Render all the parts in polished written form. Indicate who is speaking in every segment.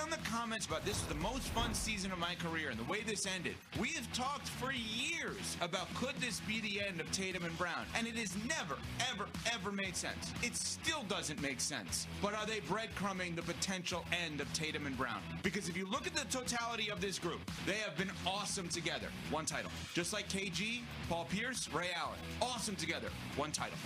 Speaker 1: on the comments about this is the most fun season of my career and the way this ended. We have talked for years about could this be the end of Tatum and Brown, and it has never, ever, ever made sense. It still doesn't make sense. But are they breadcrumbing the potential end of Tatum and Brown? Because if you look at the totality of this group, they have been awesome together. One title. Just like KG, Paul Pierce, Ray Allen. Awesome together. One title.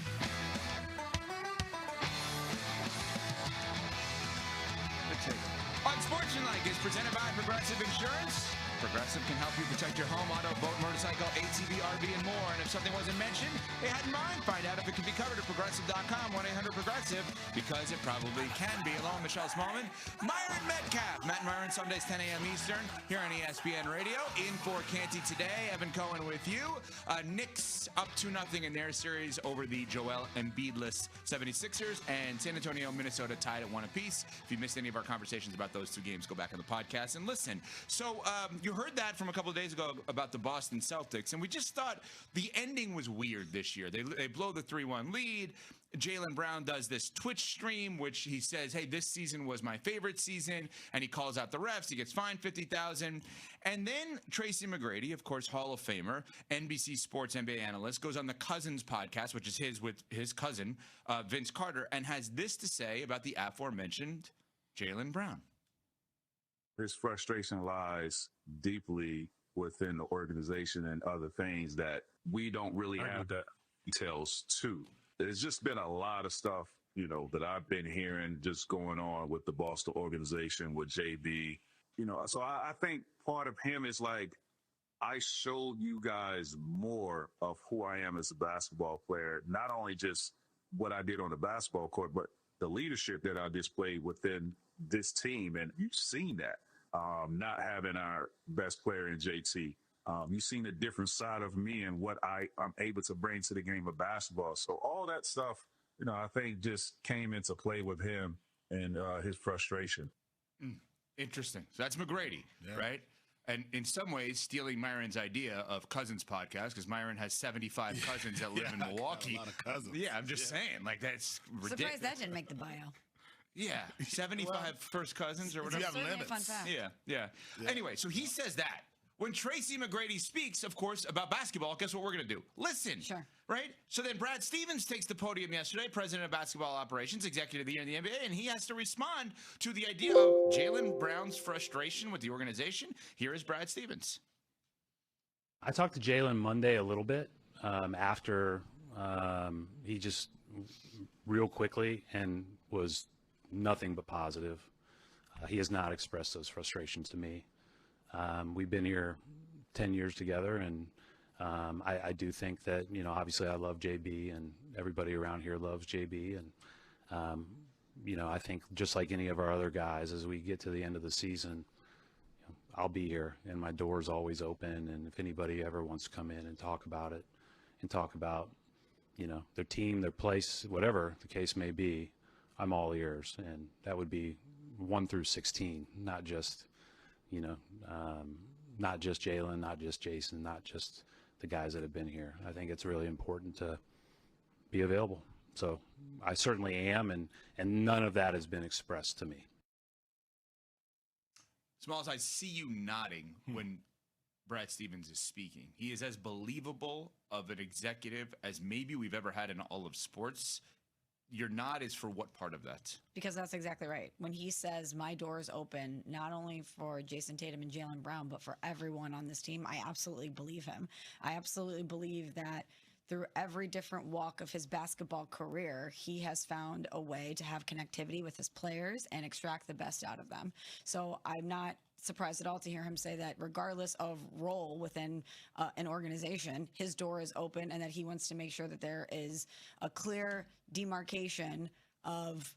Speaker 1: Unsportsmanlike is presented by Progressive Insurance. Progressive can help you protect your home, auto, boat, motorcycle, ATV, RV, and more. And if something wasn't mentioned, they had in mind. Find out if it can be covered at Progressive.com, 1-800-PROGRESSIVE, because it probably can be. Along with Michelle Smallman, Myron Metcalf. Matt and Myron, Sundays, 10 a.m. Eastern, here on ESPN Radio. In for Canty today. Evan Cohen with you. Knicks up 2-0 in their series over the Joel Embiid-less 76ers. And San Antonio, Minnesota tied at 1 apiece. If you missed any of our conversations about those two games, go back on the podcast and listen. So, you heard that from a couple of days ago about the Boston Celtics, and we just thought the ending was weird this year. They blow the 3-1 lead. Jaylen Brown does this Twitch stream, which he says, hey, this season was my favorite season, and he calls out the refs. He gets fined $50,000. And then Tracy McGrady, of course, Hall of Famer, NBC Sports NBA analyst, goes on the Cousins podcast, which is his with his cousin, Vince Carter, and has this to say about the aforementioned Jaylen Brown.
Speaker 2: His frustration lies deeply within the organization and other things that we don't really have the details to. There's just been a lot of stuff, that I've been hearing just going on with the Boston organization, with JB, so I think part of him is like, I showed you guys more of who I am as a basketball player, not only just what I did on the basketball court, but the leadership that I displayed within this team. And you've seen that. Not having our best player in JT. You've seen a different side of me and what I'm able to bring to the game of basketball. So all that stuff, I think just came into play with him and his frustration.
Speaker 1: Interesting. So that's McGrady, right? And in some ways, stealing Myron's idea of Cousins podcast, because Myron has 75 cousins that live in Milwaukee.
Speaker 3: A lot of cousins.
Speaker 1: Yeah, I'm just saying, that's ridiculous.
Speaker 4: Surprised that didn't make the bio.
Speaker 1: Yeah, 75 first cousins or whatever.
Speaker 3: You have limits.
Speaker 4: Fun fact.
Speaker 1: Yeah. Anyway, so he says that. When Tracy McGrady speaks, of course, about basketball, guess what we're going to do? Listen.
Speaker 4: Sure.
Speaker 1: Right? So then Brad Stevens takes the podium yesterday, president of basketball operations, executive of the year in the NBA, and he has to respond to the idea of Jaylen Brown's frustration with the organization. Here is Brad Stevens.
Speaker 5: I talked to Jaylen Monday a little bit after he just real quickly and was nothing but positive. He has not expressed those frustrations to me. We've been here 10 years together, and I do think that, obviously I love JB, and everybody around here loves JB. And, I think just like any of our other guys, as we get to the end of the season, I'll be here, and my door's always open. And if anybody ever wants to come in and talk about it and talk about, their team, their place, whatever the case may be, I'm all ears. And that would be 1 through 16, not just not just Jaylen, not just Jason, not just the guys that have been here. I think it's really important to be available. So I certainly am, and none of that has been expressed to me.
Speaker 1: Smalls, I see you nodding when Brad Stevens is speaking. He is as believable of an executive as maybe we've ever had in all of sports. Your nod is for what part of that?
Speaker 4: Because that's exactly right. When he says my door is open, not only for Jason Tatum and Jaylen Brown, but for everyone on this team, I absolutely believe him. I absolutely believe that through every different walk of his basketball career, he has found a way to have connectivity with his players and extract the best out of them. So I'm not surprised at all to hear him say that regardless of role within an organization, his door is open, and that he wants to make sure that there is a clear demarcation of,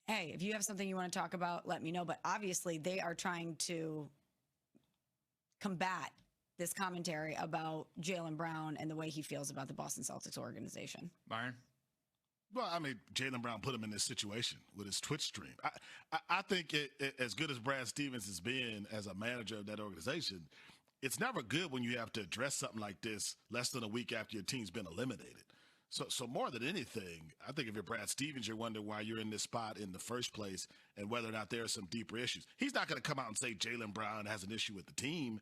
Speaker 4: hey, if you have something you want to talk about, let me know. But obviously they are trying to combat this commentary about Jaylen Brown and the way he feels about the Boston Celtics organization.
Speaker 1: Byron?
Speaker 3: Well, I mean, Jaylen Brown put him in this situation with his Twitch stream. I think as good as Brad Stevens has been as a manager of that organization, it's never good when you have to address something like this less than a week after your team's been eliminated. So more than anything, I think if you're Brad Stevens, you're wondering why you're in this spot in the first place and whether or not there are some deeper issues. He's not going to come out and say Jaylen Brown has an issue with the team,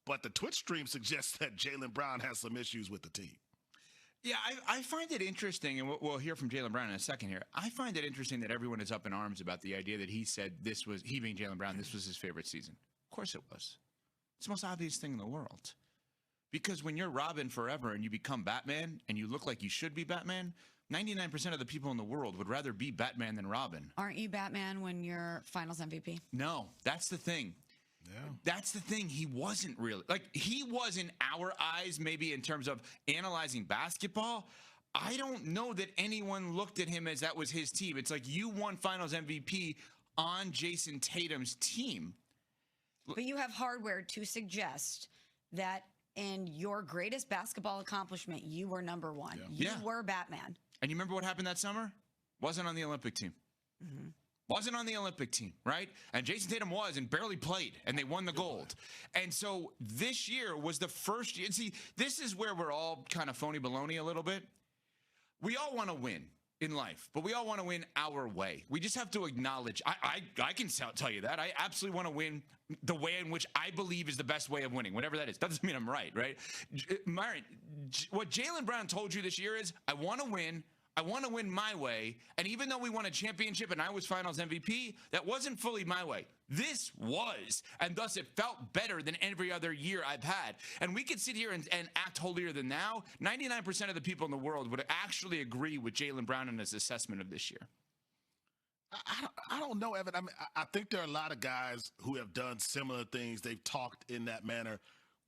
Speaker 3: but the Twitch stream suggests that Jaylen Brown has some issues with the team.
Speaker 1: Yeah, I find it interesting, and we'll hear from Jaylen Brown in a second here. I find it interesting that everyone is up in arms about the idea that he said this was, he being Jaylen Brown, this was his favorite season. Of course it was. It's the most obvious thing in the world. Because when you're Robin forever and you become Batman and you look like you should be Batman, 99% of the people in the world would rather be Batman than Robin.
Speaker 4: Aren't you Batman when you're Finals MVP?
Speaker 1: No, that's the thing.
Speaker 3: Yeah.
Speaker 1: That's the thing. He wasn't really, like, he was in our eyes, maybe in terms of analyzing basketball. I don't know that anyone looked at him as that was his team. It's like you won Finals MVP on Jason Tatum's team.
Speaker 4: But you have hardware to suggest that in your greatest basketball accomplishment, you were number one. You were Batman.
Speaker 1: And you remember what happened that summer? Wasn't on the Olympic team.
Speaker 4: Mm-hmm.
Speaker 1: Wasn't on the Olympic team, right? And Jason Tatum was and barely played, and they won the gold. And so this year was the first year. See, this is where we're all kind of phony baloney a little bit. We all want to win in life, but we all want to win our way. We just have to acknowledge, I can tell you that. I absolutely want to win the way in which I believe is the best way of winning, whatever that is. Doesn't mean I'm right? Myron, what Jaylen Brown told you this year is, I want to win. I want to win my way, and even though we won a championship and I was Finals MVP, that wasn't fully my way. This was, and thus it felt better than every other year I've had. And we could sit here and act holier than thou. 99% of the people in the world would actually agree with Jaylen Brown and his assessment of this year.
Speaker 3: I don't know, Evan. I mean, I think there are a lot of guys who have done similar things. They've talked in that manner.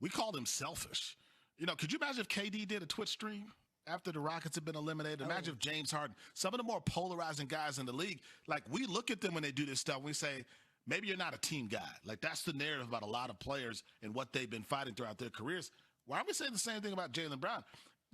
Speaker 3: We call them selfish. You know, could you imagine if KD did a Twitch stream after the Rockets have been eliminated? Imagine if James Harden, some of the more polarizing guys in the league, like we look at them when they do this stuff, we say, maybe you're not a team guy. Like that's the narrative about a lot of players and what they've been fighting throughout their careers. Why aren't we saying the same thing about Jaylen Brown?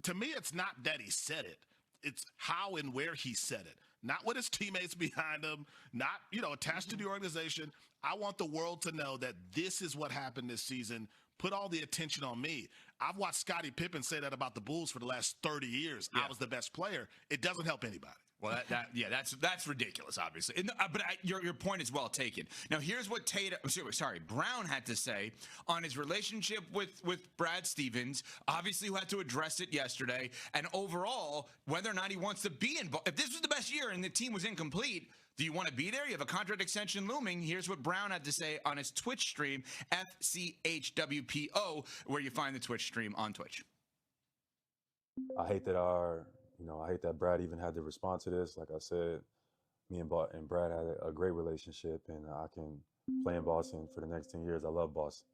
Speaker 3: To me, it's not that he said it. It's how and where he said it. Not with his teammates behind him, not, attached to the organization. I want the world to know that this is what happened this season. Put all the attention on me. I've watched Scottie Pippen say that about the Bulls for the last 30 years. Yeah. I was the best player. It doesn't help anybody.
Speaker 1: Well, that's ridiculous, obviously. But your point is well taken. Now, here's what Brown had to say on his relationship with Brad Stevens, obviously who had to address it yesterday, and overall, whether or not he wants to be involved. If this was the best year and the team was incomplete, do you want to be there? You have a contract extension looming. Here's what Brown had to say on his Twitch stream, FCHWPO, where you find the Twitch stream on Twitch.
Speaker 6: I hate that I hate that Brad even had to respond to this. Like I said, me and Brad had a great relationship, and I can play in Boston for the next 10 years. I love Boston.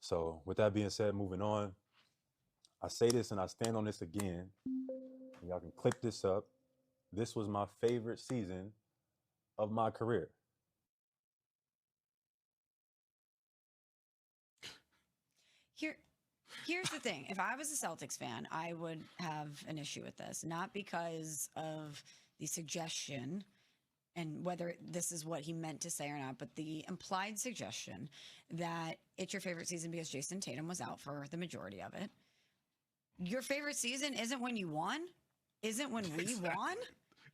Speaker 6: So with that being said, moving on, I say this and I stand on this again. Y'all can clip this up. This was my favorite season of my career.
Speaker 4: Here's the thing. If I was a Celtics fan, I would have an issue with this, not because of the suggestion and whether this is what he meant to say or not, but the implied suggestion that it's your favorite season because Jason Tatum was out for the majority of it. Your favorite season isn't when you won, isn't when we won.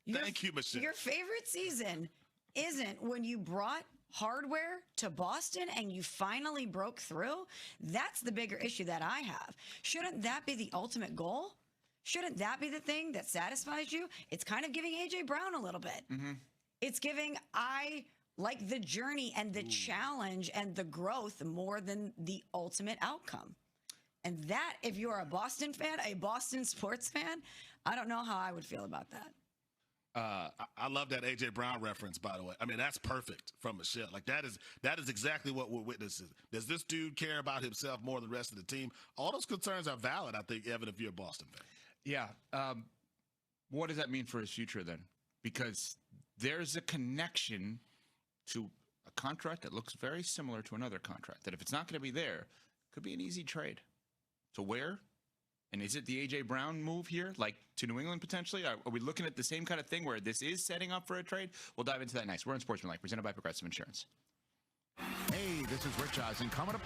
Speaker 3: Thank you, Michelle.
Speaker 4: Your favorite season isn't when you brought hardware to Boston and you finally broke through. That's the bigger issue that I have. Shouldn't that be the ultimate goal? Shouldn't that be the thing that satisfies you? It's kind of giving AJ Brown a little bit. Mm-hmm. It's giving, I like the journey and the challenge and the growth more than the ultimate outcome. And that, if you're a Boston fan, a Boston sports fan, I don't know how I would feel about that.
Speaker 3: I love that AJ Brown reference, by the way. I mean, that's perfect from Michelle. Like that is exactly what we're witnessing. Does this dude care about himself more than the rest of the team? All those concerns are valid, I think, Evan, if you're a Boston fan.
Speaker 1: Yeah. What does that mean for his future then? Because there's a connection to a contract that looks very similar to another contract that if it's not going to be there, it could be an easy trade. To where? And is it the A.J. Brown move here, like to New England potentially? Are we looking at the same kind of thing where this is setting up for a trade? We'll dive into that next. We're in Sportsmanlike, presented by Progressive Insurance.
Speaker 7: Hey, this is Rich Eisen coming up.